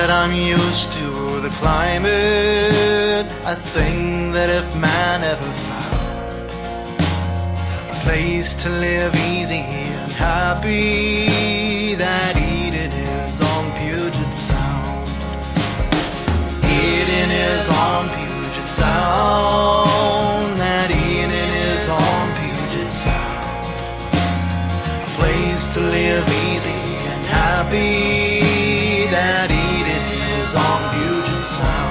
that I'm used to the climate. I think that if man ever found a place to live easy and happy, that Eden is on Puget Sound. Eden is on Puget Sound. That Eden is on Puget Sound. A place to live easy and happy. That Eden is on Puget Sound.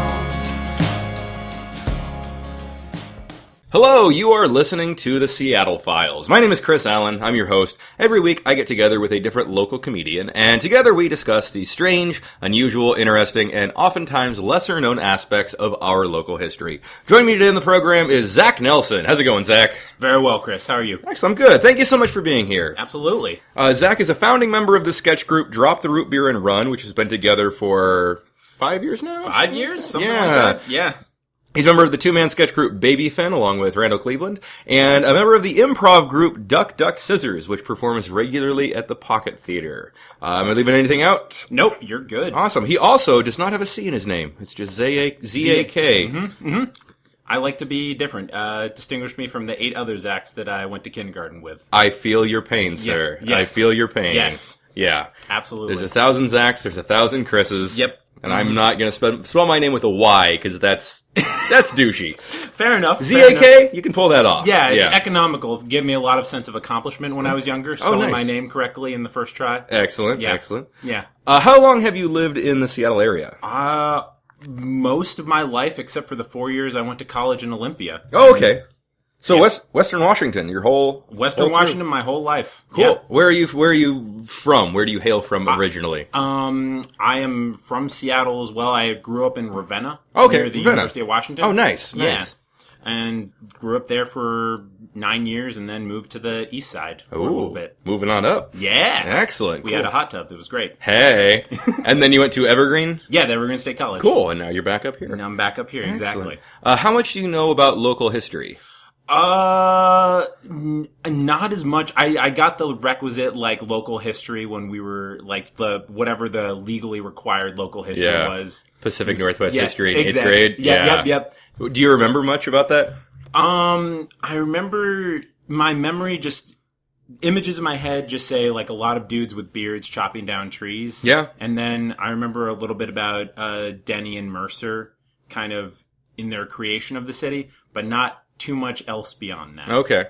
Hello, you are listening to the Seattle Files. My name is Chris Allen. I'm your host. Every week I get together with a different local comedian, and together we discuss the strange, unusual, interesting, and oftentimes lesser-known aspects of our local history. Joining me today in the program is Zach Nelson. How's it going, Zach? Very well, Chris. How are you? Excellent. I'm good. Thank you so much for being here. Absolutely. Zach is a founding member of the sketch group Drop the Root Beer and Run, which has been together for 5 years now? 5 years? Something Yeah. like that? Yeah. He's a member of the two-man sketch group Baby Fin, along with Randall Cleveland, and a member of the improv group Duck Duck Scissors, which performs regularly at the Pocket Theater. Am I leaving anything out? Nope, you're good. Awesome. He also does not have a C in his name. It's just Z-A-K. I like to be different. Distinguished me from the 8 other Zachs that I went to kindergarten with. I feel your pain, sir. Yes. I feel your pain. Yes. Yeah. Absolutely. There's 1,000 Zachs, there's 1,000 Chris's. Yep. And I'm not going to spell my name with a Y, because that's douchey. Fair enough. Z-A-K? You can pull that off. Yeah, it's economical. It gave me a lot of sense of accomplishment when I was younger, spelling nice. my name correctly in the first try. Excellent, Yeah. excellent. Yeah. How long have you lived in the Seattle area? Most of my life, except for the 4 years I went to college in Olympia. Oh, okay. So Yes. Western Washington, your whole Western whole Washington, my whole life. Cool. Yeah. Where are you from? Where do you hail from originally? I am from Seattle as well. I grew up in Ravenna, Okay, near the Ravenna. University of Washington. Oh, nice, Yeah. nice. And grew up there for 9 years and then moved to the east side for a little bit. Moving on up. Yeah. Excellent. We cool. had a hot tub. It was great. Hey. And then you went to Evergreen? Yeah, the Evergreen State College. Cool. And now you're back up here. And I'm back up here, exactly. How much do you know about local history? Not as much. I got the requisite, local history when we were, whatever the legally required local history was. Pacific Northwest Yeah, history in exactly. 8th grade? Yep. Do you remember much about that? I remember my memory just... Images in my head just say, a lot of dudes with beards chopping down trees. Yeah. And then I remember a little bit about Denny and Mercer kind of in their creation of the city, but not too much else beyond that. Okay.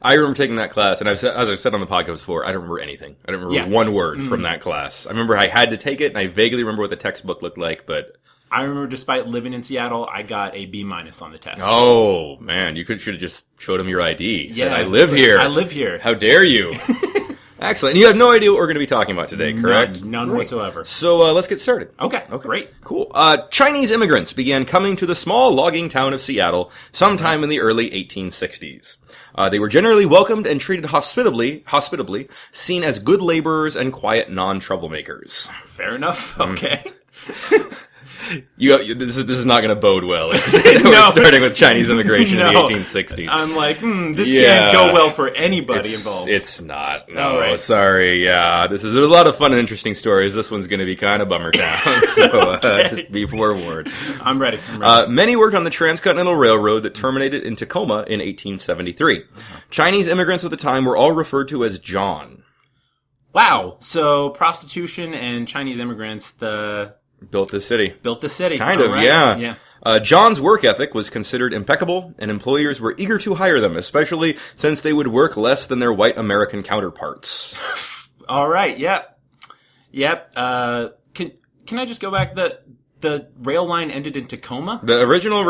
I remember taking that class, and as I've said on the podcast before, I don't remember anything. I don't remember one word from that class. I remember I had to take it, and I vaguely remember what the textbook looked like, but... I remember despite living in Seattle, I got a B- on the test. Oh, man, you should have just showed him your ID. Said, Yeah, I live here. I live here. How dare you? Excellent. And you have no idea what we're going to be talking about today, correct? None whatsoever. So let's get started. Okay, great. Cool. Chinese immigrants began coming to the small logging town of Seattle sometime in the early 1860s. They were generally welcomed and treated hospitably, seen as good laborers and quiet non-troublemakers. Fair enough. Okay. This is not going to bode well. We're starting with Chinese immigration in the 1860s. I'm like, this can't go well for anybody involved. It's not. No, right. Sorry. Yeah, there's a lot of fun and interesting stories. This one's going to be kind of bummer town. So just be forewarned. I'm ready. Many worked on the transcontinental railroad that terminated in Tacoma in 1873. Chinese immigrants at the time were all referred to as John. Wow. So prostitution and Chinese immigrants, Built this city. Kind of, right. yeah. John's work ethic was considered impeccable, and employers were eager to hire them, especially since they would work less than their white American counterparts. All right, yep. Can I just go back? The rail line ended in Tacoma? The original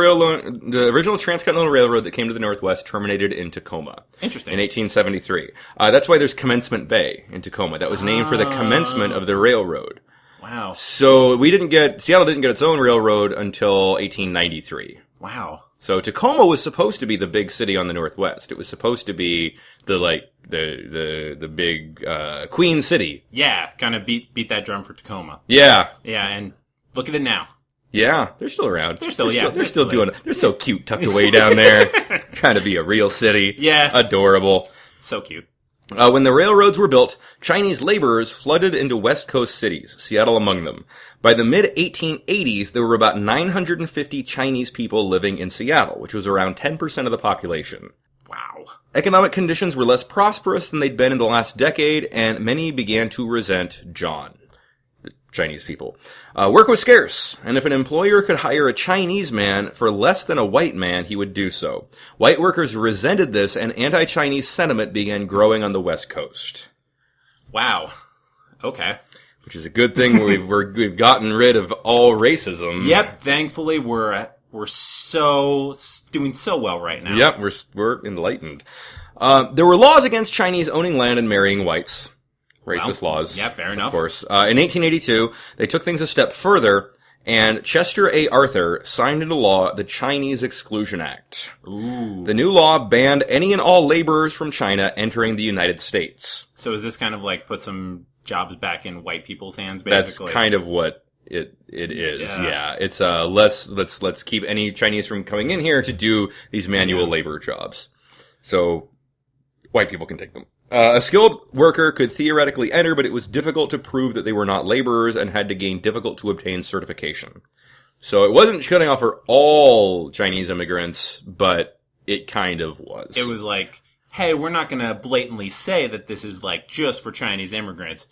transcontinental railroad that came to the Northwest terminated in Tacoma. Interesting. In 1873. That's why there's Commencement Bay in Tacoma. That was named for the commencement of the railroad. Wow. So Seattle didn't get its own railroad until 1893. Wow. So Tacoma was supposed to be the big city on the Northwest. It was supposed to be the big Queen City. Yeah, kind of beat that drum for Tacoma. Yeah. Yeah, and look at it now. Yeah, they're still around. They're still doing it. They're so cute tucked away down there. Trying to be a real city. Yeah. Adorable. So cute. When the railroads were built, Chinese laborers flooded into West Coast cities, Seattle among them. By the mid-1880s, there were about 950 Chinese people living in Seattle, which was around 10% of the population. Wow. Economic conditions were less prosperous than they'd been in the last decade, and many began to resent John. The Chinese people. Work was scarce, and if an employer could hire a Chinese man for less than a white man, he would do so. White workers resented this, and anti-Chinese sentiment began growing on the West Coast. Wow. Okay. Which is a good thing. We've gotten rid of all racism. Yep. Thankfully, we're doing so well right now. Yep. We're enlightened. There were laws against Chinese owning land and marrying whites. Racist laws. Yeah, fair enough. Of course. In 1882, they took things a step further, and Chester A. Arthur signed into law the Chinese Exclusion Act. Ooh. The new law banned any and all laborers from China entering the United States. So is this kind of like put some jobs back in white people's hands, basically? That's kind of what it is. Yeah. It's let's keep any Chinese from coming in here to do these manual labor jobs. So white people can take them. A skilled worker could theoretically enter, but it was difficult to prove that they were not laborers and had to gain difficult to obtain certification. So it wasn't shutting off for all Chinese immigrants, but it kind of was. It was like, hey, we're not going to blatantly say that this is like just for Chinese immigrants,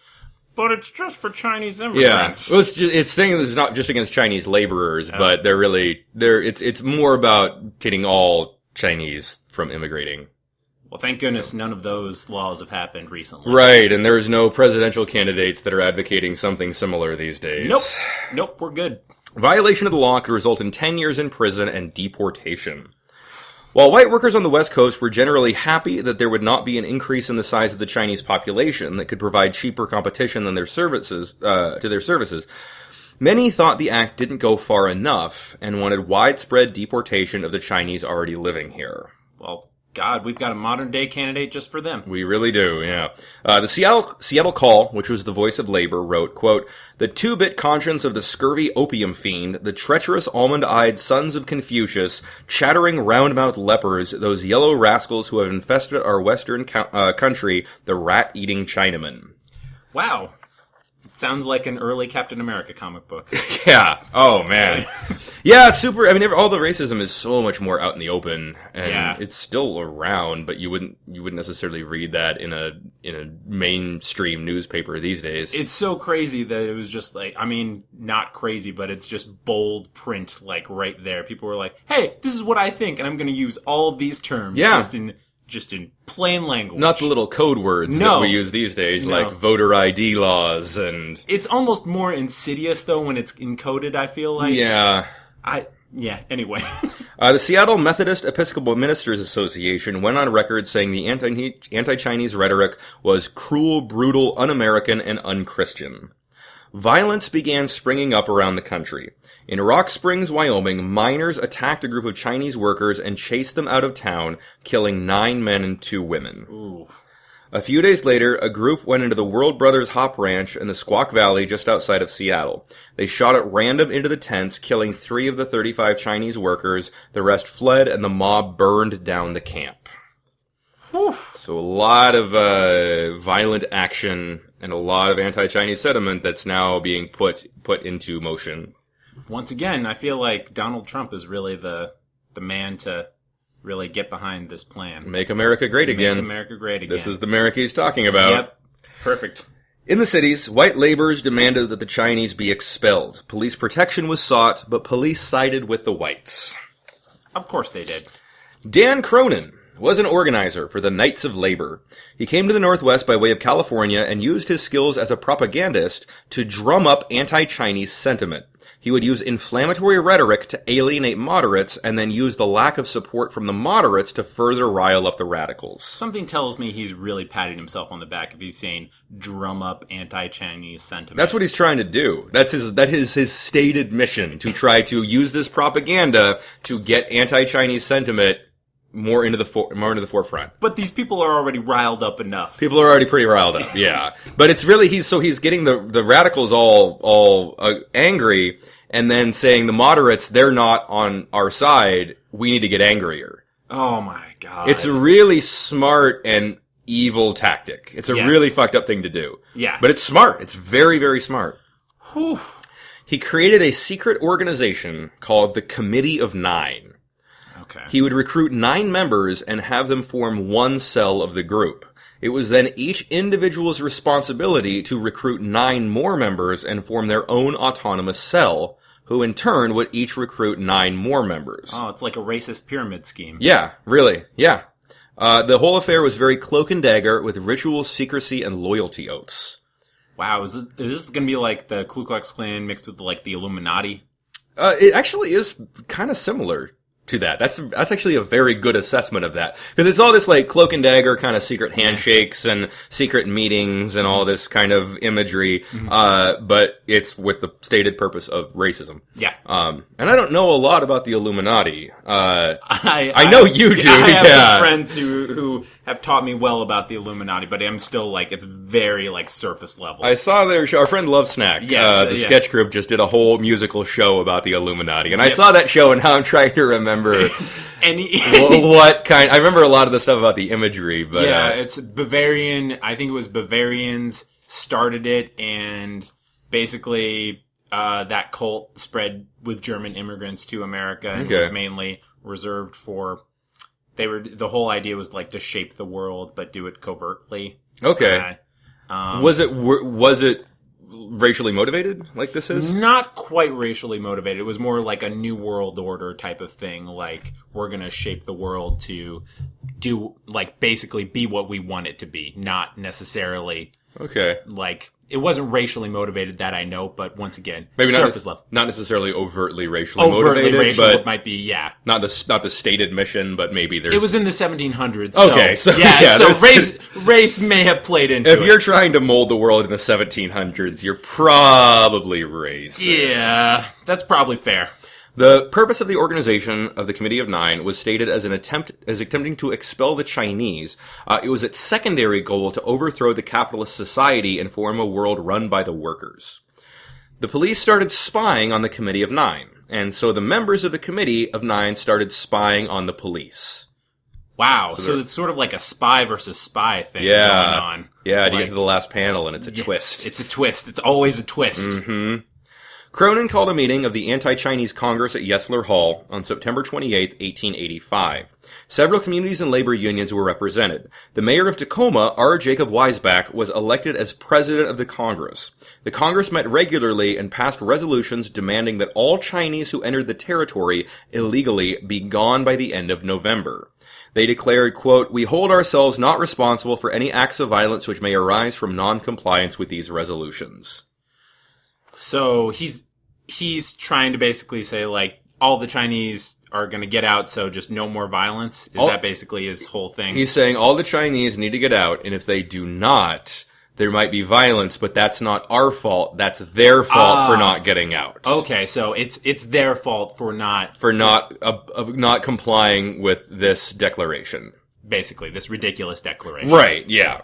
but it's just for Chinese immigrants. Yeah, well, it's saying this is not just against Chinese laborers, but it's more about getting all Chinese from immigrating. Well, thank goodness none of those laws have happened recently. Right, and there's no presidential candidates that are advocating something similar these days. Nope, we're good. Violation of the law could result in 10 years in prison and deportation. While white workers on the West Coast were generally happy that there would not be an increase in the size of the Chinese population that could provide cheaper competition than their services, many thought the act didn't go far enough and wanted widespread deportation of the Chinese already living here. Well, God, we've got a modern-day candidate just for them. We really do, yeah. The Seattle Call, which was the voice of labor, wrote, quote, "The two-bit conscience of the scurvy opium fiend, the treacherous almond-eyed sons of Confucius, chattering round-mouthed lepers, those yellow rascals who have infested our western country, the rat-eating Chinamen." Wow. Sounds like an early Captain America comic book. Yeah. Oh, man. Yeah, it's super. I mean, all the racism is so much more out in the open, and it's still around, but you wouldn't necessarily read that in a mainstream newspaper these days. It's so crazy that it was just like, I mean, not crazy, but it's just bold print, like right there. People were like, "Hey, this is what I think, and I'm going to use all of these terms just in plain language." Not the little code words that we use these days, like voter ID laws and... It's almost more insidious, though, when it's encoded, I feel like. Yeah. Anyway. The Seattle Methodist Episcopal Ministers Association went on record saying the anti-Chinese rhetoric was cruel, brutal, un-American, and un-Christian. Violence began springing up around the country. In Rock Springs, Wyoming, miners attacked a group of Chinese workers and chased them out of town, killing 9 men and 2 women. Ooh. A few days later, a group went into the World Brothers Hop Ranch in the Squaw Valley just outside of Seattle. They shot at random into the tents, killing 3 of the 35 Chinese workers. The rest fled, and the mob burned down the camp. Whew. So a lot of violent action and a lot of anti-Chinese sentiment that's now being put into motion. Once again, I feel like Donald Trump is really the man to really get behind this plan. Make America great again. Make America great again. This is the America he's talking about. Yep. Perfect. In the cities, white laborers demanded that the Chinese be expelled. Police protection was sought, but police sided with the whites. Of course they did. Dan Cronin was an organizer for the Knights of Labor. He came to the Northwest by way of California and used his skills as a propagandist to drum up anti-Chinese sentiment. He would use inflammatory rhetoric to alienate moderates and then use the lack of support from the moderates to further rile up the radicals. Something tells me he's really patting himself on the back if he's saying drum up anti-Chinese sentiment. That's what he's trying to do. That is his stated mission, to try to use this propaganda to get anti-Chinese sentiment more into the forefront. But these people are already riled up enough. People are already pretty riled up, yeah. But it's really he's getting the radicals all angry, and then saying the moderates, they're not on our side. We need to get angrier. Oh my God! It's really smart and evil tactic. It's a Yes. really fucked up thing to do. Yeah. But it's smart. It's very, very smart. Whew. He created a secret organization called the Committee of Nine. Okay. He would recruit 9 members and have them form one cell of the group. It was then each individual's responsibility to recruit 9 more members and form their own autonomous cell, who in turn would each recruit 9 more members. Oh, it's like a racist pyramid scheme. Yeah, really, yeah. The whole affair was very cloak and dagger with ritual secrecy and loyalty oaths. Wow, is this going to be like the Ku Klux Klan mixed with like the Illuminati? It actually is kind of similar to that. That's actually a very good assessment of that. Because it's all this like cloak and dagger kind of secret handshakes and secret meetings and all this kind of imagery. But it's with the stated purpose of racism. Yeah. And I don't know a lot about the Illuminati. I know you do. I have yeah. some friends who have taught me well about the Illuminati, but I'm still like, it's very like surface level. I saw their show. Our friend Love Snack, the sketch group, just did a whole musical show about the Illuminati. And I saw that show, and now I'm trying to remember what kind. I remember a lot of the stuff about the imagery, but yeah, it's Bavarian. I think it was Bavarians started it, and basically that cult spread with German immigrants to America, and was mainly reserved for. The whole idea was like to shape the world, but do it covertly. Okay. Was it racially motivated like this is? Not quite racially motivated. It was more like a new world order type of thing. Like, we're going to shape the world to do, like, basically be what we want it to be. Not necessarily, like, it wasn't racially motivated, that I know, but once again, maybe surface level. Not necessarily overtly racially motivated, racial, but it might be, yeah. Not the stated mission, but maybe there's... It was in the 1700s, okay, so race may have played into it. If you're trying to mold the world in the 1700s, you're probably racist. Yeah, that's probably fair. The purpose of the organization of the Committee of Nine was stated as attempting to expel the Chinese. It was its secondary goal to overthrow the capitalist society and form a world run by the workers. The police started spying on the Committee of Nine, and so the members of the Committee of Nine started spying on the police. Wow, so it's sort of like a spy versus spy thing going on. Yeah, you get to the last panel and it's a twist. It's a twist. It's always a twist. Mm-hmm. Cronin called a meeting of the Anti-Chinese Congress at Yesler Hall on September 28, 1885. Several communities and labor unions were represented. The mayor of Tacoma, R. Jacob Weisbach, was elected as president of the Congress. The Congress met regularly and passed resolutions demanding that all Chinese who entered the territory illegally be gone by the end of November. They declared, quote, "We hold ourselves not responsible for any acts of violence which may arise from non-compliance with these resolutions." So he's trying to basically say, like, all the Chinese are going to get out, so just no more violence? Is that basically his whole thing? He's saying all the Chinese need to get out, and if they do not, there might be violence, but that's not our fault. That's their fault for not getting out. Okay, so it's their fault for not complying with this declaration. Basically, this ridiculous declaration. Right, yeah.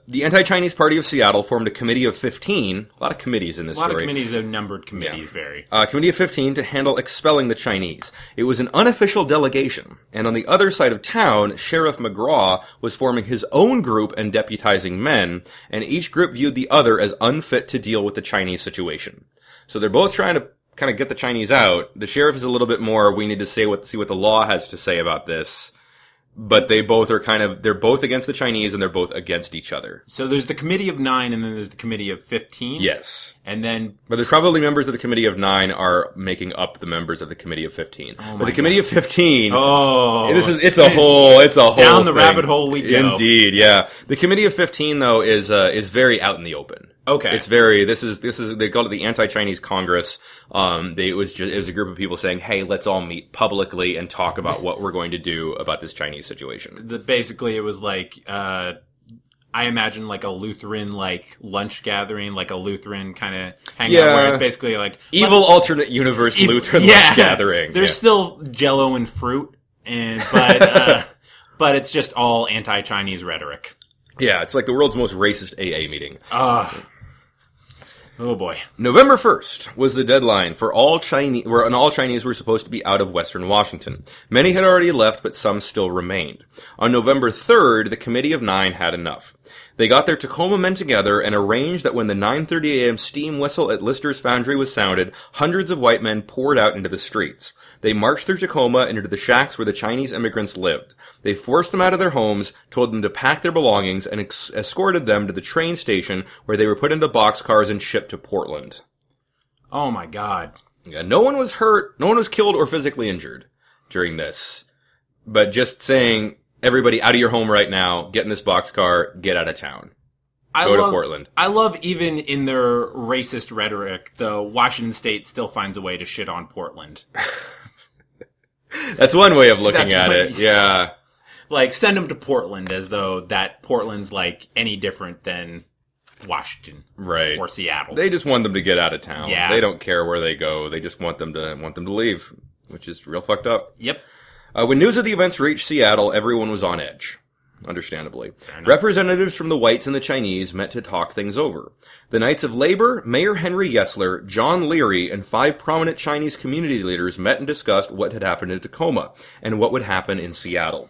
The Anti-Chinese Party of Seattle formed a committee of 15. A lot of committees in this story. A lot of committees, numbered committees, very. Committee of 15 to handle expelling the Chinese. It was an unofficial delegation. And on the other side of town, Sheriff McGraw was forming his own group and deputizing men, and each group viewed the other as unfit to deal with the Chinese situation. So they're both trying to kind of get the Chinese out. The sheriff is a little bit more, we need to see what the law has to say about this. But they both are they're both against the Chinese and they're both against each other. So there's the Committee of 9 and then there's the Committee of 15? Yes. And then... But there's probably members of the Committee of 9 are making up the members of the Committee of 15. But the Committee of 15... Oh. It's a whole Down the thing. rabbit hole we go. Indeed, yeah. The Committee of 15, though, is very out in the open. Okay. It's very, this is, they call it the Anti-Chinese Congress. It was a group of people saying, hey, let's all meet publicly and talk about what we're going to do about this Chinese situation. Basically, it was like, I imagine like a Lutheran, like, lunch gathering, like a Lutheran kind of hangout where it's basically like... Evil alternate universe Lutheran lunch gathering. There's still Jell-O and fruit, but it's just all anti-Chinese rhetoric. Yeah, it's like the world's most racist AA meeting. Oh boy. November 1st was the deadline for all Chinese were supposed to be out of Western Washington. Many had already left, but some still remained. On November 3rd, the Committee of Nine had enough. They got their Tacoma men together and arranged that when the 9:30 a.m. steam whistle at Lister's foundry was sounded, hundreds of white men poured out into the streets. They marched through Tacoma and into the shacks where the Chinese immigrants lived. They forced them out of their homes, told them to pack their belongings, and escorted them to the train station where they were put into boxcars and shipped to Portland. Oh my God. Yeah, no one was hurt, no one was killed or physically injured during this. But just saying, everybody out of your home right now, get in this boxcar, get out of town. Go to Portland. I love, even in their racist rhetoric, the Washington State still finds a way to shit on Portland. That's one way of looking at it, yeah. Like, send them to Portland as though that Portland's, like, any different than Washington. Right. Or Seattle. They just want them to get out of town. Yeah. They don't care where they go. They just want them to leave, which is real fucked up. Yep. When news of the events reached Seattle, everyone was on edge. Understandably. Representatives from the whites and the Chinese met to talk things over. The Knights of Labor, Mayor Henry Yesler, John Leary, and 5 prominent Chinese community leaders met and discussed what had happened in Tacoma and what would happen in Seattle.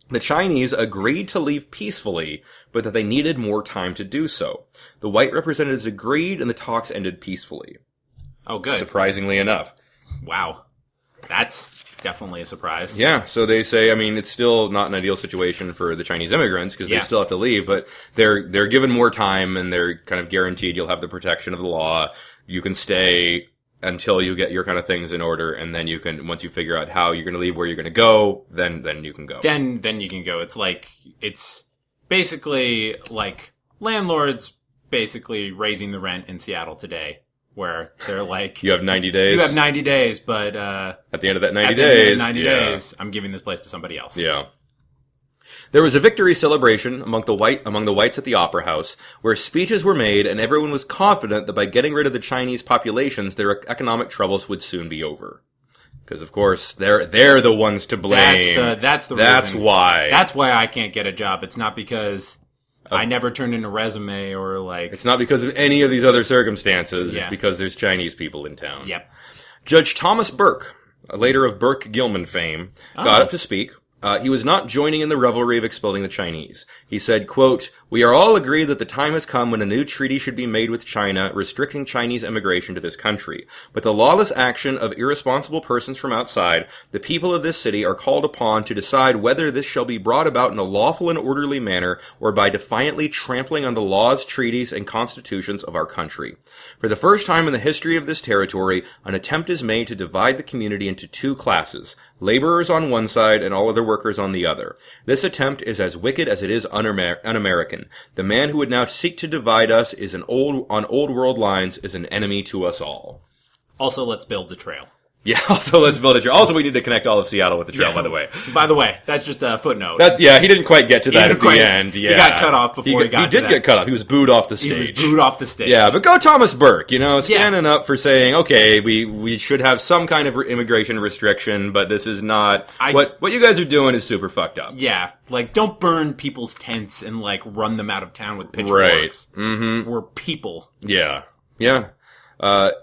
The Chinese agreed to leave peacefully, but that they needed more time to do so. The white representatives agreed, and the talks ended peacefully. Oh, good. Surprisingly enough. Wow. That's definitely a surprise. Yeah, so they say, I mean, it's still not an ideal situation for the Chinese immigrants because they still have to leave, but they're given more time and they're kind of guaranteed you'll have the protection of the law. You can stay until you get your kind of things in order, and then you can, once you figure out how you're going to leave, where you're going to go, then you can go. Then you can go. It's basically like landlords basically raising the rent in Seattle today. Where they're like, you have 90 days. You have 90 days, but at the end of that 90 days, I'm giving this place to somebody else. Yeah. There was a victory celebration among the whites at the Opera House, where speeches were made, and everyone was confident that by getting rid of the Chinese populations, their economic troubles would soon be over. Because of course they're the ones to blame. That's reason. Why. That's why I can't get a job. It's not because I never turned in a resume or like... It's not because of any of these other circumstances. It's because there's Chinese people in town. Yep. Judge Thomas Burke, later of Burke-Gilman fame, got up to speak. He was not joining in the revelry of expelling the Chinese. He said, quote, "We are all agreed that the time has come when a new treaty should be made with China restricting Chinese immigration to this country. But the lawless action of irresponsible persons from outside, the people of this city are called upon to decide whether this shall be brought about in a lawful and orderly manner or by defiantly trampling on the laws, treaties, and constitutions of our country. For the first time in the history of this territory, an attempt is made to divide the community into 2 classes, laborers on one side and all other workers on the other. This attempt is as wicked as it is un-American. The man who would now seek to divide us on old world lines is an enemy to us all." Also, let's build the trail. Yeah, also let's build a trail. Also, we need to connect all of Seattle with the trail, by the way. By the way, that's just a footnote. He didn't quite get to that at the end. Yeah. He got cut off before he got to that. He did get cut off. He was booed off the stage. Yeah, but go Thomas Burke, standing up for saying, okay, we should have some kind of immigration restriction, but this is not... What you guys are doing is super fucked up. Yeah, like, don't burn people's tents and, like, run them out of town with pitchforks. Right. Mm-hmm. We're people. Yeah. Yeah.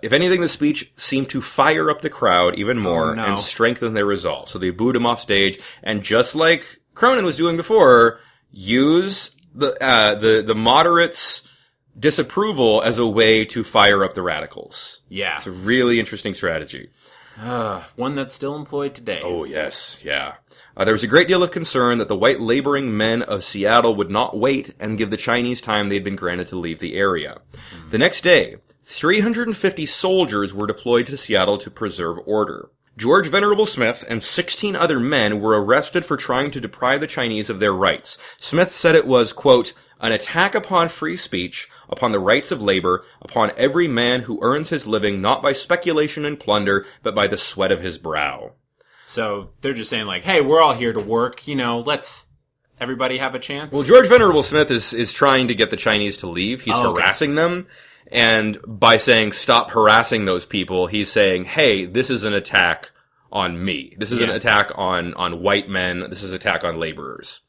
If anything, the speech seemed to fire up the crowd even more and strengthen their resolve. So they booed him off stage, and just like Cronin was doing before, use the moderates' disapproval as a way to fire up the radicals. Yeah. It's a really interesting strategy. One that's still employed today. Oh, yes. Yeah. There was a great deal of concern that the white laboring men of Seattle would not wait and give the Chinese time they'd been granted to leave the area. The next day, 350 soldiers were deployed to Seattle to preserve order. George Venerable Smith and 16 other men were arrested for trying to deprive the Chinese of their rights. Smith said it was, quote, "an attack upon free speech, upon the rights of labor, upon every man who earns his living not by speculation and plunder, but by the sweat of his brow." So they're just saying, like, hey, we're all here to work, let's everybody have a chance. Well, George Venerable Smith is trying to get the Chinese to leave. He's harassing them. And by saying, stop harassing those people, he's saying, hey, this is an attack on me. This is an attack on white men. This is an attack on laborers.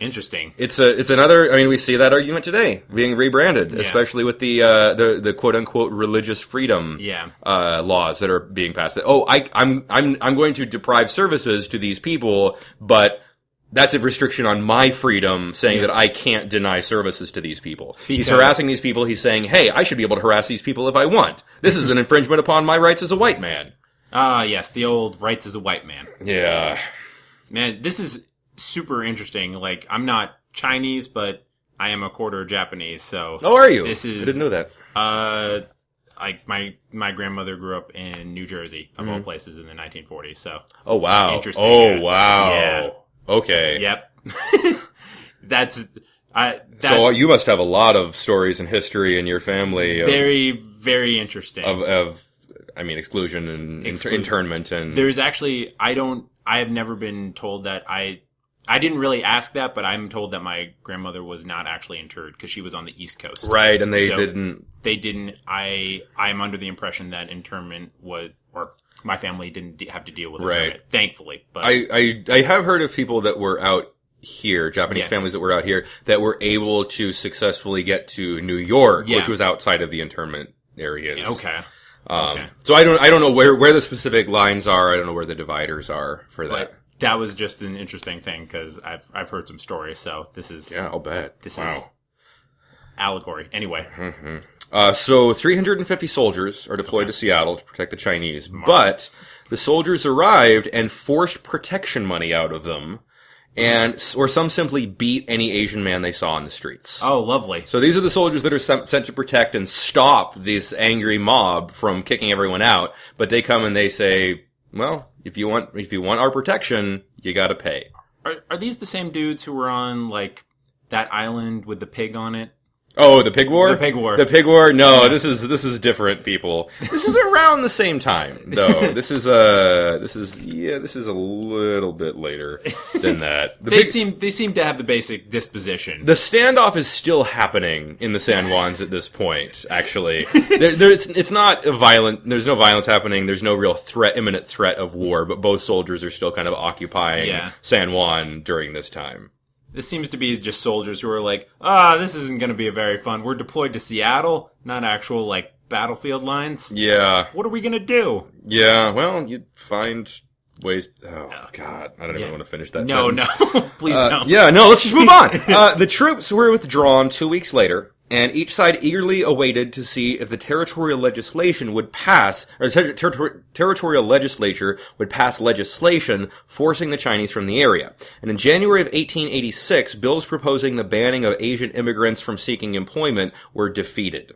Interesting. It's another. I mean, we see that argument today being rebranded, especially with the quote unquote religious freedom laws that are being passed. I'm going to deprive services to these people, but that's a restriction on my freedom, saying that I can't deny services to these people. He's harassing these people. He's saying, hey, I should be able to harass these people if I want. This is an infringement upon my rights as a white man. Yes, the old rights as a white man. Yeah. Man, this is super interesting. Like, I'm not Chinese, but I am a quarter Japanese, so... Oh, are you? I didn't know that. Like, my grandmother grew up in New Jersey, of all places, in the 1940s, so... Oh, wow. Interesting. Oh, wow. Yeah. Okay. Yep. That's so you must have a lot of stories and history in your family. Very, very interesting. Of exclusion and internment and... There's actually, I have never been told that I didn't really ask that, but I'm told that my grandmother was not actually interred because she was on the East Coast. Right, and they didn't... They didn't. I'm under the impression that internment or my family didn't have to deal with internment, thankfully. But I have heard of people that were out here, Japanese families that were out here, that were able to successfully get to New York, which was outside of the internment areas. Okay. So I don't know where the specific lines are. I don't know where the dividers are for that. But that was just an interesting thing because I've heard some stories. So this is I'll bet this is allegory. Anyway, so 350 soldiers are deployed to Seattle to protect the Chinese, but the soldiers arrived and forced protection money out of them. Or some simply beat any Asian man they saw on the streets. Oh, lovely. So these are the soldiers that are sent to protect and stop this angry mob from kicking everyone out. But they come and they say, well, if you want our protection, you gotta pay. Are these the same dudes who were on, like, that island with the pig on it? Oh, the pig war? The pig war. The pig war? No, this is different people. This is around the same time, though. This is a little bit later than that. They seem to have the basic disposition. The standoff is still happening in the San Juans at this point, actually. It's not violent, there's no violence happening, there's no real imminent threat of war, but both soldiers are still kind of occupying San Juan during this time. This seems to be just soldiers who are like, this isn't going to be a very fun. We're deployed to Seattle, not actual, like, battlefield lines. Yeah. What are we going to do? Yeah, well, you find ways... Oh, God. I don't even want to finish that sentence. No. Please don't. Yeah, no, let's just move on. The troops were withdrawn 2 weeks later, and each side eagerly awaited to see if the territorial legislation would pass, or territorial legislature would pass legislation forcing the Chinese from the area. And in January of 1886, bills proposing the banning of Asian immigrants from seeking employment were defeated.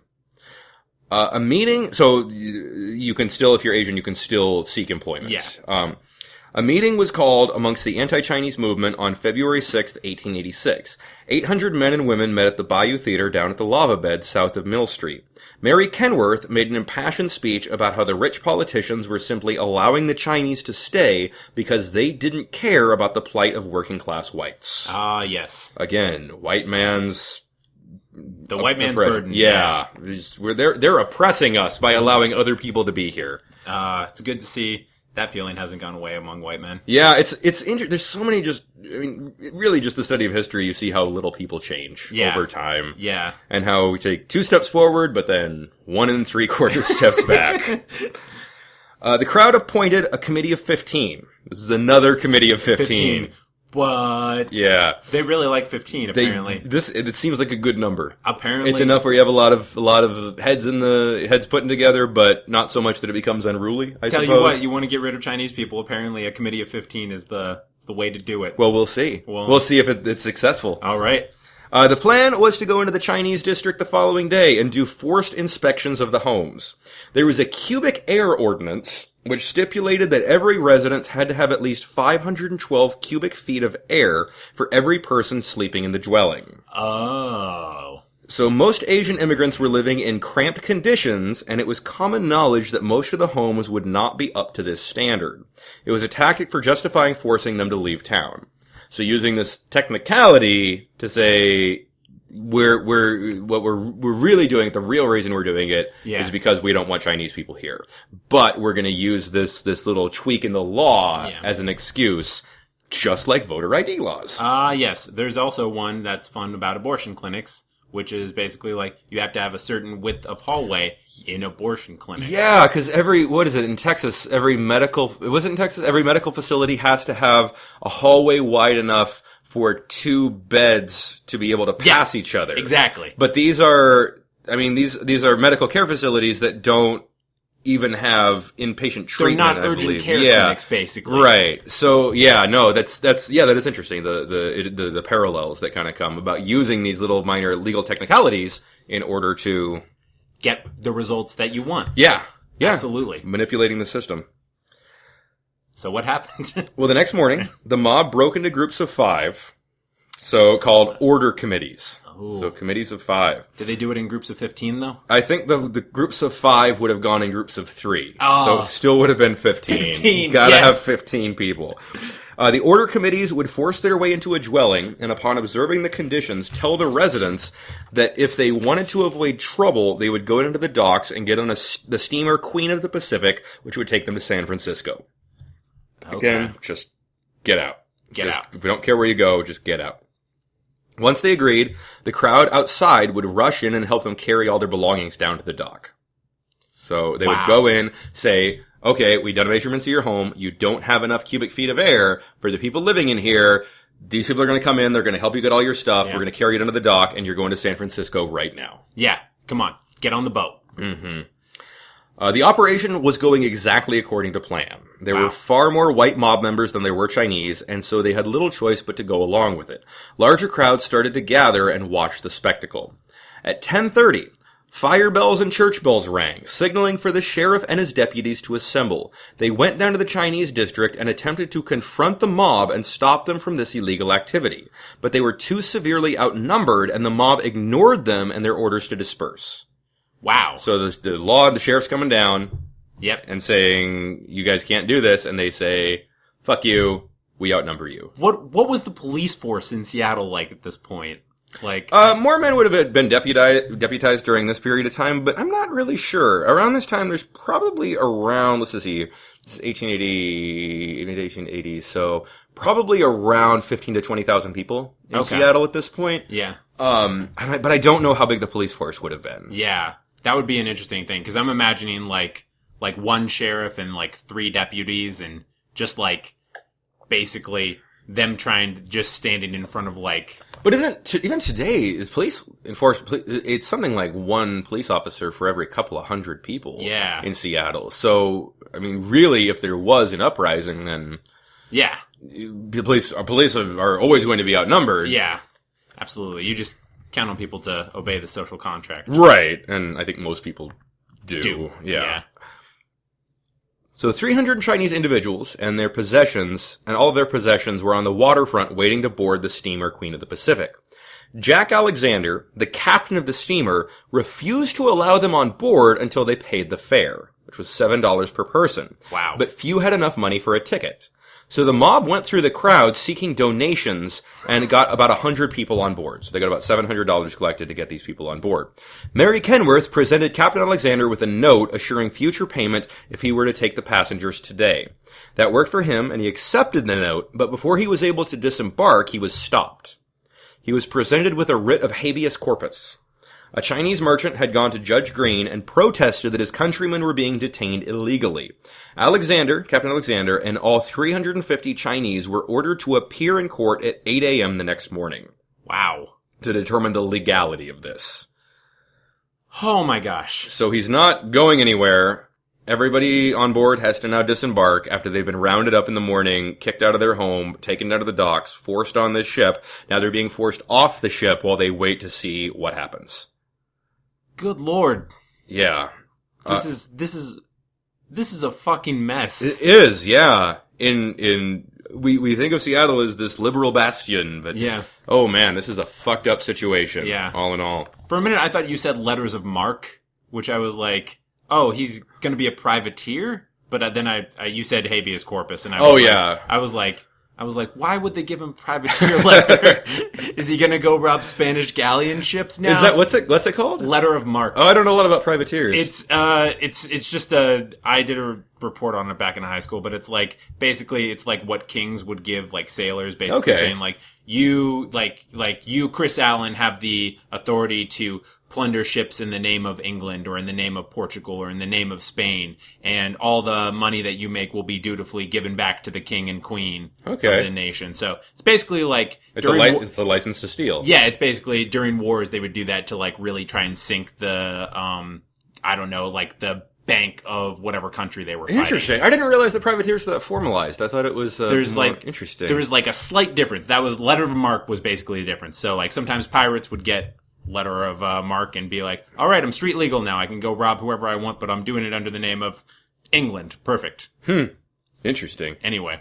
A meeting, so you can still, if you're Asian, you can still seek employment. Yeah. A meeting was called amongst the anti-Chinese movement on February 6, 1886. 800 men and women met at the Bayou Theater down at the lava bed south of Mill Street. Mary Kenworth made an impassioned speech about how the rich politicians were simply allowing the Chinese to stay because they didn't care about the plight of working-class whites. Ah, yes. Again, white man's... The white man's burden. Yeah. They're oppressing us by allowing other people to be here. It's good to see that feeling hasn't gone away among white men. Yeah, it's there's so many really just the study of history, you see how little people change over time. Yeah. And how we take 2 steps forward, but then 1 3/4 steps back. The crowd appointed a committee of 15. This is another committee of 15. What? Yeah. They really like 15, apparently. It seems like a good number. Apparently. It's enough where you have a lot of heads putting together, but not so much that it becomes unruly, I suppose. Tell you what, you want to get rid of Chinese people, apparently a committee of 15 is the way to do it. Well, we'll see. We'll see if it's successful. All right. The plan was to go into the Chinese district the following day and do forced inspections of the homes. There was a cubic air ordinance, which stipulated that every residence had to have at least 512 cubic feet of air for every person sleeping in the dwelling. Oh. So most Asian immigrants were living in cramped conditions, and it was common knowledge that most of the homes would not be up to this standard. It was a tactic for justifying forcing them to leave town. So using this technicality to say we're really doing it, the real reason we're doing it is because we don't want Chinese people here. But we're going to use this little tweak in the law as an excuse. just like voter ID laws. Yes. There's also one that's fun about abortion clinics, which is basically like you have to have a certain width of hallway in abortion clinics. Yeah, because in Texas, every medical facility has to have a hallway wide enough for 2 beds to be able to pass each other. Exactly. But these are medical care facilities that don't even have inpatient treatment. They're not urgent care clinics, basically. Right. So that is interesting. The parallels that kind of come about using these little minor legal technicalities in order to get the results that you want. Yeah. Absolutely. Manipulating the system. So what happened? Well, the next morning, the mob broke into groups of 5, so-called order committees. Ooh. So committees of 5. Did they do it in groups of 15, though? I think the groups of 5 would have gone in groups of 3. Oh. So it still would have been 15. 15, Gotta have 15 people. The order committees would force their way into a dwelling, and upon observing the conditions, tell the residents that if they wanted to avoid trouble, they would go into the docks and get on the steamer Queen of the Pacific, which would take them to San Francisco. Okay. Again, just get out. Get out. If we don't care where you go, just get out. Once they agreed, the crowd outside would rush in and help them carry all their belongings down to the dock. So they would go in, say, okay, we done measurements of your home. You don't have enough cubic feet of air for the people living in here. These people are going to come in. They're going to help you get all your stuff. Yeah. We're going to carry it into the dock, and you're going to San Francisco right now. Yeah, come on. Get on the boat. Mm-hmm. The operation was going exactly according to plan. There were far more white mob members than there were Chinese, and so they had little choice but to go along with it. Larger crowds started to gather and watch the spectacle. At 10:30, fire bells and church bells rang, signaling for the sheriff and his deputies to assemble. They went down to the Chinese district and attempted to confront the mob and stop them from this illegal activity. But they were too severely outnumbered, and the mob ignored them and their orders to disperse. Wow. So the sheriff's coming down and saying, you guys can't do this, and they say, fuck you, we outnumber you. What was the police force in Seattle like at this point? More men would have been deputized during this period of time, but I'm not really sure. Around this time, there's probably around, this is 1880, mid-1880s, so probably around 15 to 20,000 people in Seattle at this point. Yeah. But I don't know how big the police force would have been. Yeah. That would be an interesting thing, because I'm imagining, like one sheriff and, 3 deputies, and just, basically them just standing in front of, But even today, is police enforcement, it's something like 1 police officer for every couple of hundred people in Seattle. So, I mean, really, if there was an uprising, then... Yeah. The police are always going to be outnumbered. Yeah, absolutely. You just count on people to obey the social contract. Right, and I think most people do. Yeah. So 300 Chinese individuals and their possessions, and all of their possessions were on the waterfront waiting to board the steamer Queen of the Pacific. Jack Alexander, the captain of the steamer, refused to allow them on board until they paid the fare, which was $7 per person. Wow. But few had enough money for a ticket. So the mob went through the crowd seeking donations and got about 100 people on board. So they got about $700 collected to get these people on board. Mary Kenworth presented Captain Alexander with a note assuring future payment if he were to take the passengers today. That worked for him, and he accepted the note, but before he was able to disembark, he was stopped. He was presented with a writ of habeas corpus. A Chinese merchant had gone to Judge Green and protested that his countrymen were being detained illegally. Captain Alexander, and all 350 Chinese were ordered to appear in court at 8 a.m. the next morning. Wow. To determine the legality of this. Oh my gosh. So he's not going anywhere. Everybody on board has to now disembark after they've been rounded up in the morning, kicked out of their home, taken out of the docks, forced on this ship. Now they're being forced off the ship while they wait to see what happens. Good Lord. Yeah. This is a fucking mess. It is, yeah. We think of Seattle as this liberal bastion, but oh man, this is a fucked up situation. Yeah. All in all. For a minute, I thought you said letters of marque, which I was like, oh, he's gonna be a privateer? But then you said habeas corpus, and I was I was like, why would they give him privateer letter? Is he going to go rob Spanish galleon ships now? Is that what's it called? Letter of marque. Oh, I don't know a lot about privateers. It's just I did a report on it back in high school, but it's like basically it's like what kings would give like sailors, basically saying like you Chris Allen have the authority to plunder ships in the name of England or in the name of Portugal or in the name of Spain, and all the money that you make will be dutifully given back to the king and queen of the nation. So it's basically like it's a license to steal. Yeah, it's basically during wars they would do that to like really try and sink the like the bank of whatever country they were fighting. Interesting. I didn't realize that privateers were that formalized. I thought it was interesting. There was like a slight difference. That was letter of marque was basically the difference. So like sometimes pirates would get letter of marque and be like, all right, I'm street legal now. I can go rob whoever I want, but I'm doing it under the name of England. Perfect. Interesting. Anyway.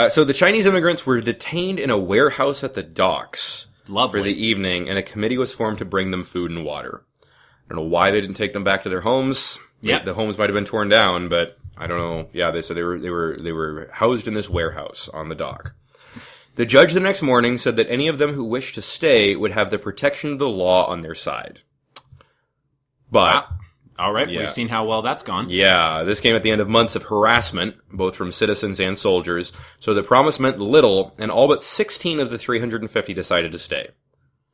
So the Chinese immigrants were detained in a warehouse at the docks for the evening, and a committee was formed to bring them food and water. I don't know why they didn't take them back to their homes. Yeah, the homes might have been torn down, but I don't know. Yeah, they were housed in this warehouse on the dock. The judge the next morning said that any of them who wished to stay would have the protection of the law on their side. But... All right, we've seen how well that's gone. Yeah, this came at the end of months of harassment, both from citizens and soldiers, so the promise meant little, and all but 16 of the 350 decided to stay.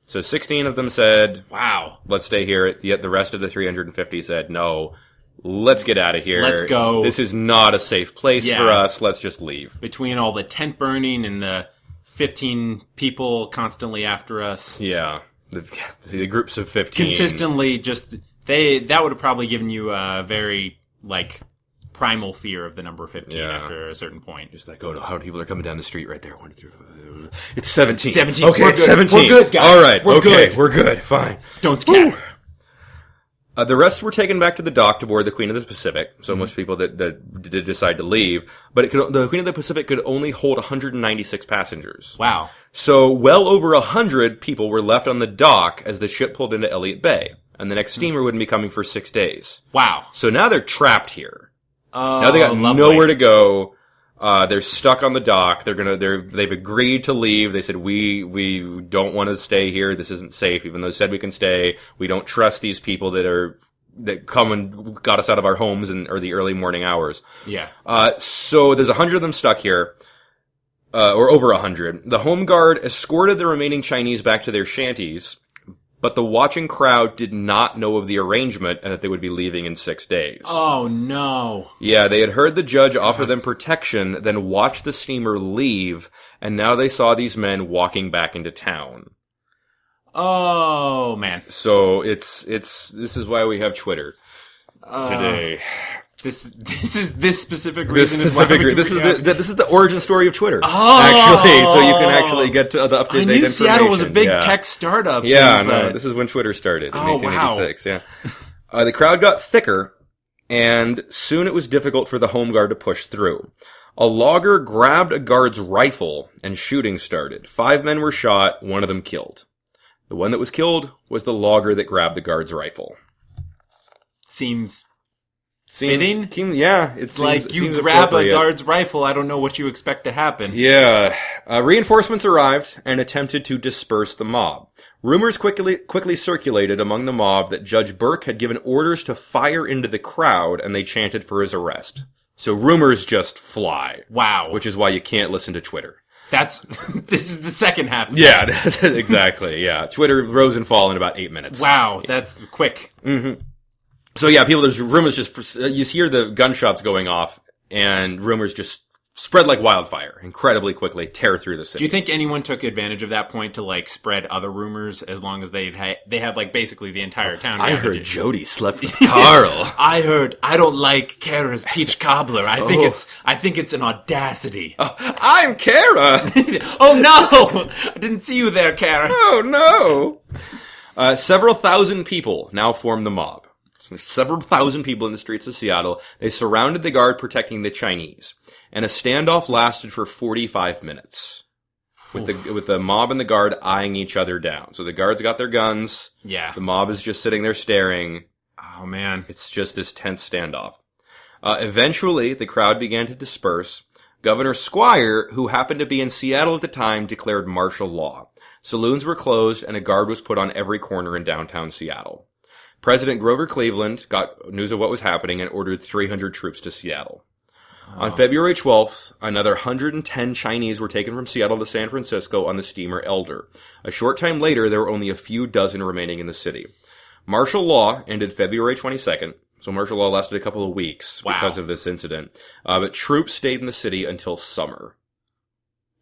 So 16 of them said, wow, let's stay here, yet the rest of the 350 said, no, let's get out of here. Let's go. This is not a safe place for us, let's just leave. Between all the tent burning and the 15 people constantly after us. Yeah, the groups of 15. Consistently just... That would have probably given you a very, like, primal fear of the number 15 after a certain point. Just like, oh, how many people are coming down the street right there? 1, 2, 3, it's 17. 17. Okay, it's 17. We're good, guys. All right, Good. We're good, fine. Don't scatter. The rest were taken back to the dock to board the Queen of the Pacific, so most people that did decide to leave, but the Queen of the Pacific could only hold 196 passengers. Wow. So well over 100 people were left on the dock as the ship pulled into Elliott Bay. And the next steamer wouldn't be coming for 6 days. Wow. So now they're trapped here. Oh, now they got lovely. nowhere to go. They're stuck on the dock. They've agreed to leave. They said, we don't want to stay here. This isn't safe. Even though they said we can stay, we don't trust these people that come and got us out of our homes or the early morning hours. Yeah. So there's 100 of them stuck here. Or over 100. The home guard escorted the remaining Chinese back to their shanties. But the watching crowd did not know of the arrangement and that they would be leaving in 6 days. Oh, no. Yeah, they had heard the judge offer them protection, then watched the steamer leave, and now they saw these men walking back into town. Oh, man. So this is why we have Twitter today. This is this specific reason. This is the origin story of Twitter. Oh, actually, so you can actually get to the up-to-date information. I knew Seattle was a big tech startup. Yeah, no, this is when Twitter started in 1886. Wow. Yeah, the crowd got thicker, and soon it was difficult for the home guard to push through. A logger grabbed a guard's rifle, and shooting started. 5 men were shot, one of them killed. The one that was killed was the logger that grabbed the guard's rifle. Seems fitting? It's like you grab a guard's rifle, I don't know what you expect to happen. Yeah. Reinforcements arrived and attempted to disperse the mob. Rumors quickly circulated among the mob that Judge Burke had given orders to fire into the crowd, and they chanted for his arrest. So rumors just fly. Wow. Which is why you can't listen to Twitter. This is the second half of Yeah, exactly, yeah. Twitter rose and fall in about 8 minutes. Wow, that's quick. Mm-hmm. So yeah, there's rumors you hear the gunshots going off, and rumors just spread like wildfire, incredibly quickly, tear through the city. Do you think anyone took advantage of that point to like spread other rumors as long as they had like basically the entire town? I heard Jody slept with Carl. I heard I don't like Kara's peach cobbler. I think it's an audacity. Oh, I'm Kara. Oh no! I didn't see you there, Kara. Oh no! Several thousand people now form the mob. So several thousand people in the streets of Seattle. They surrounded the guard protecting the Chinese. And a standoff lasted for 45 minutes. With the mob and the guard eyeing each other down. So the guards got their guns. Yeah. The mob is just sitting there staring. Oh, man. It's just this tense standoff. Eventually, the crowd began to disperse. Governor Squire, who happened to be in Seattle at the time, declared martial law. Saloons were closed, and a guard was put on every corner in downtown Seattle. President Grover Cleveland got news of what was happening and ordered 300 troops to Seattle. On February 12th, another 110 Chinese were taken from Seattle to San Francisco on the steamer Elder. A short time later, there were only a few dozen remaining in the city. Martial law ended February 22nd, so martial law lasted a couple of weeks because of this incident. But troops stayed in the city until summer.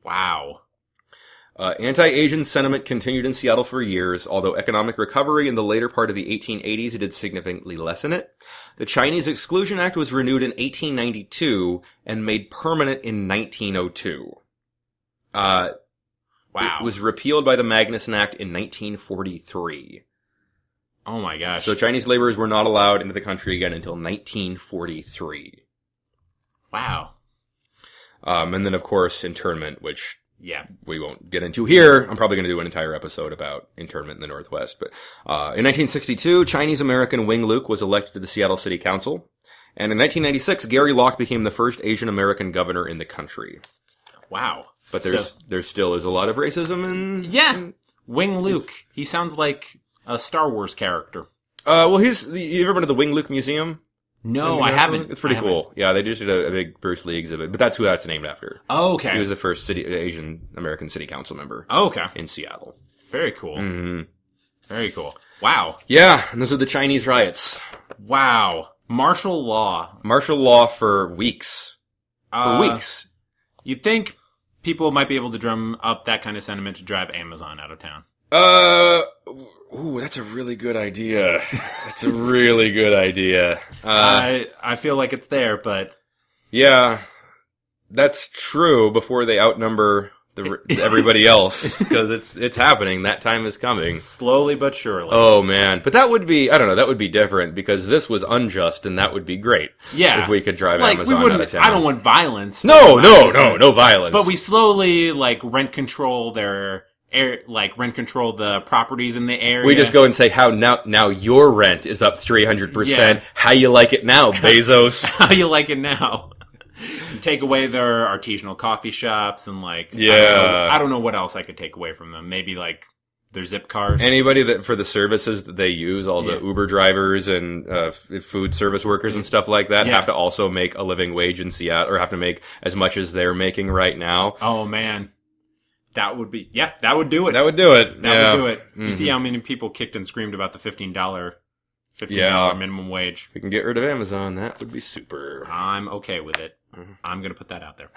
Wow. Anti-Asian sentiment continued in Seattle for years, although economic recovery in the later part of the 1880s did significantly lessen it. The Chinese Exclusion Act was renewed in 1892 and made permanent in 1902. Wow. It was repealed by the Magnuson Act in 1943. Oh my gosh. So Chinese laborers were not allowed into the country again until 1943. Wow. And then, of course, internment, which... yeah, we won't get into here. I'm probably going to do an entire episode about internment in the Northwest. But in 1962, Chinese-American Wing Luke was elected to the Seattle City Council. And in 1996, Gary Locke became the first Asian-American governor in the country. Wow. But there still is a lot of racism in... yeah. Wing Luke. He sounds like a Star Wars character. Well, you ever been to the Wing Luke Museum? No, I haven't. It's pretty cool. Yeah, they just did a big Bruce Lee exhibit, but that's who that's named after. Oh, okay. He was the first Asian American city council member. Oh, okay. In Seattle. Very cool. Mm-hmm. Very cool. Wow. Yeah, and those are the Chinese riots. Wow. Martial law. Martial law for weeks. For weeks. You'd think people might be able to drum up that kind of sentiment to drive Amazon out of town. Ooh, that's a really good idea. That's a really good idea. I feel like it's there, but... yeah, that's true before they outnumber everybody else, because it's happening. That time is coming. Slowly but surely. Oh, man. But that would be, I don't know, that would be different, because this was unjust, and that would be great. Yeah. If we could drive Amazon out of town. I don't want violence. No violence. But we slowly, rent control rent control the properties in the area. We just go and say, how now your rent is up 300%. Yeah. How you like it now, Bezos? How you like it now? Take away their artisanal coffee shops and yeah. I don't know what else I could take away from them. Maybe their zip cars. Anybody that for the services that they use, all the Uber drivers and food service workers and stuff like that have to also make a living wage in Seattle, or have to make as much as they're making right now. Oh man. That would be, that would do it. That would do it. That would do it. You see how many people kicked and screamed about the $15 minimum wage. If we can get rid of Amazon, that would be super. I'm okay with it. I'm going to put that out there.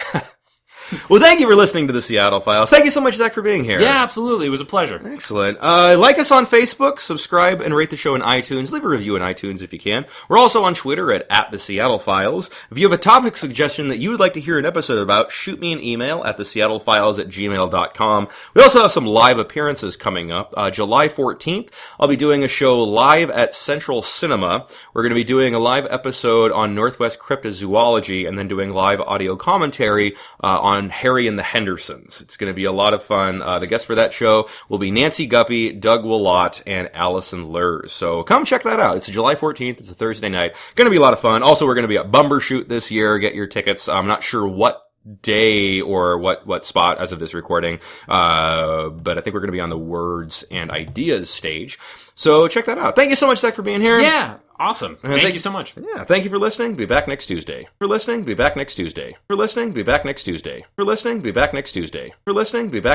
Well, thank you for listening to the Seattle Files. Thank you so much, Zach, for being here. Yeah, absolutely. It was a pleasure. Excellent. Like us on Facebook, subscribe, and rate the show in iTunes. Leave a review in iTunes if you can. We're also on Twitter at the Seattle Files. If you have a topic suggestion that you would like to hear an episode about, shoot me an email at theseattlefiles@gmail.com. We also have some live appearances coming up. July 14th, I'll be doing a show live at Central Cinema. We're going to be doing a live episode on Northwest cryptozoology, and then doing live audio commentary on Harry and the Hendersons. It's going to be a lot of fun. The guests for that show will be Nancy Guppy, Doug Willott, and Allison Lurs. So come check that out. It's July 14th. It's a Thursday night. Going to be a lot of fun. Also, we're going to be at Bumbershoot this year. Get your tickets. I'm not sure what day or what spot as of this recording, but I think we're going to be on the Words and Ideas stage. So check that out. Thank you so much, Zach, for being here. Yeah. Awesome. Thank you so much. Yeah, thank you for listening. Be back next Tuesday. For listening, be back next Tuesday. For listening, be back next Tuesday. For listening, be back next Tuesday. For listening, be back